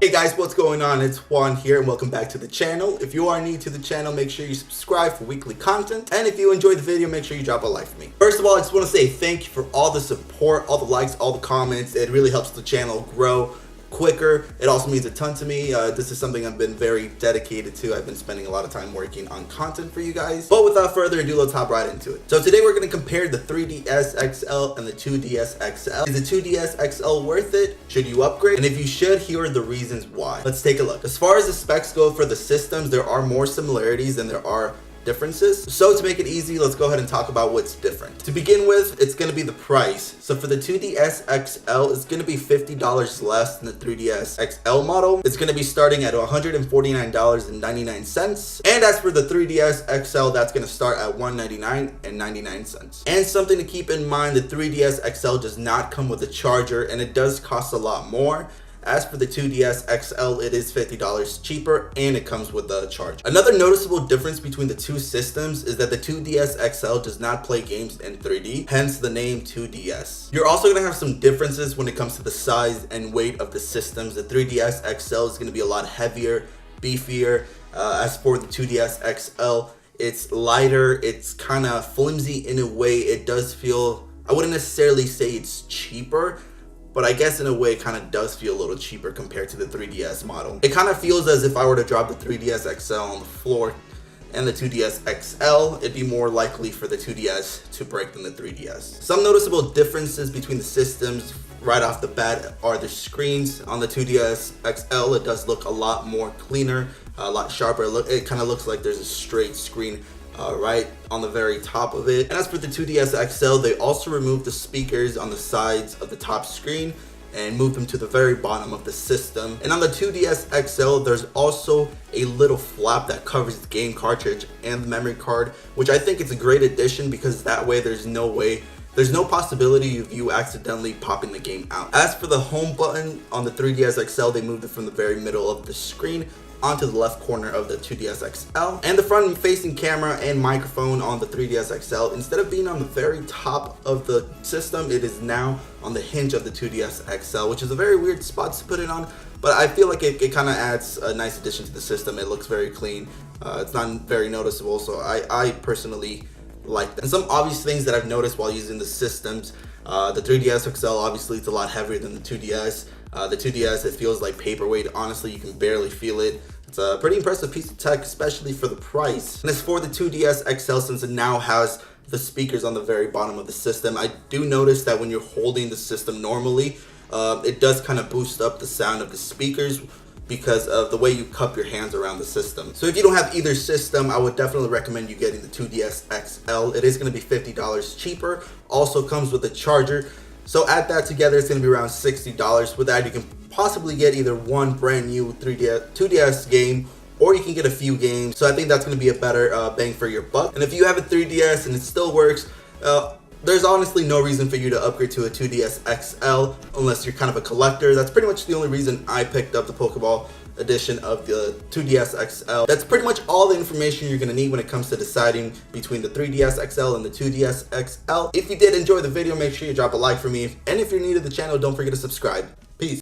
Hey guys, what's going on? It's Juan here and welcome back to the channel. If you are new to the channel, make sure you subscribe for weekly content. And if you enjoyed the video, make sure you drop a like for me. First of all, I just want to say thank you for all the support, all the likes, all the comments. It really helps the channel grow quicker. It also means a ton to me. This is something I've been very dedicated to. I've been spending a lot of time working on content for you guys. But without further ado, let's hop right into it. So today we're going to compare the 3DS XL and the 2DS XL. Is the 2DS XL worth it? Should you upgrade? And if you should, here are the reasons why. Let's take a look. As far as the specs go for the systems, there are more similarities than there are differences. So to make it easy, let's go ahead and talk about what's different. To begin with, it's going to be the price. So for the 2DS XL, it's going to be $50 less than the 3DS XL model. It's going to be starting at $149.99. And as for the 3DS XL, that's going to start at $199.99. And something to keep in mind, the 3DS XL does not come with a charger and it does cost a lot more. As for the 2DS XL, it is $50 cheaper and it comes with a charger. Another noticeable difference between the two systems is that the 2DS XL does not play games in 3D, hence the name 2DS. You're also going to have some differences when it comes to the size and weight of the systems. The 3DS XL is going to be a lot heavier, beefier. As for the 2DS XL, it's lighter, it's kind of flimsy in a way. It does feel, I wouldn't necessarily say it's cheaper, but I guess in a way it kind of does feel a little cheaper compared to the 3DS model. It kind of feels as if I were to drop the 3DS XL on the floor and the 2DS XL, it'd be more likely for the 2DS to break than the 3DS. Some noticeable differences between the systems right off the bat are the screens. On the 2DS XL, it does look a lot more cleaner, a lot sharper. It kind of looks like there's a straight screen right on the very top of it. And as for the 2DS XL, they also removed the speakers on the sides of the top screen and moved them to the very bottom of the system. And on the 2DS XL, there's also a little flap that covers the game cartridge and the memory card, which I think is a great addition because that way there's no possibility of you accidentally popping the game out. As for the home button on the 3DS XL, they moved it from the very middle of the screen onto the left corner of the 2DS XL. And the front facing camera and microphone on the 3DS XL, instead of being on the very top of the system, it is now on the hinge of the 2DS XL, which is a very weird spot to put it on, but I feel like it kind of adds a nice addition to the system. It looks very clean. It's not very noticeable, so I personally like that. And some obvious things that I've noticed while using the systems, the 3DS XL, obviously it's a lot heavier than the 2DS. The 2DS, it feels like paperweight. Honestly, you can barely feel it. It's a pretty impressive piece of tech, especially for the price. And as for the 2DS XL, since it now has the speakers on the very bottom of the system, I do notice that when you're holding the system normally, it does kind of boost up the sound of the speakers because of the way you cup your hands around the system. So if you don't have either system, I would definitely recommend you getting the 2DS XL. It is going to be $50 cheaper. Also comes with a charger. So add that together, it's going to be around $60. With that, you can possibly get either one brand new 2DS game, or you can get a few games. So I think that's going to be a better bang for your buck. And if you have a 3DS and it still works, there's honestly no reason for you to upgrade to a 2DS XL unless you're kind of a collector. That's pretty much the only reason I picked up the Pokeball edition of the 2DS XL. That's pretty much all the information you're going to need when it comes to deciding between the 3DS XL and the 2DS XL. If you did enjoy the video, make sure you drop a like for me. And if you're new to the channel, don't forget to subscribe.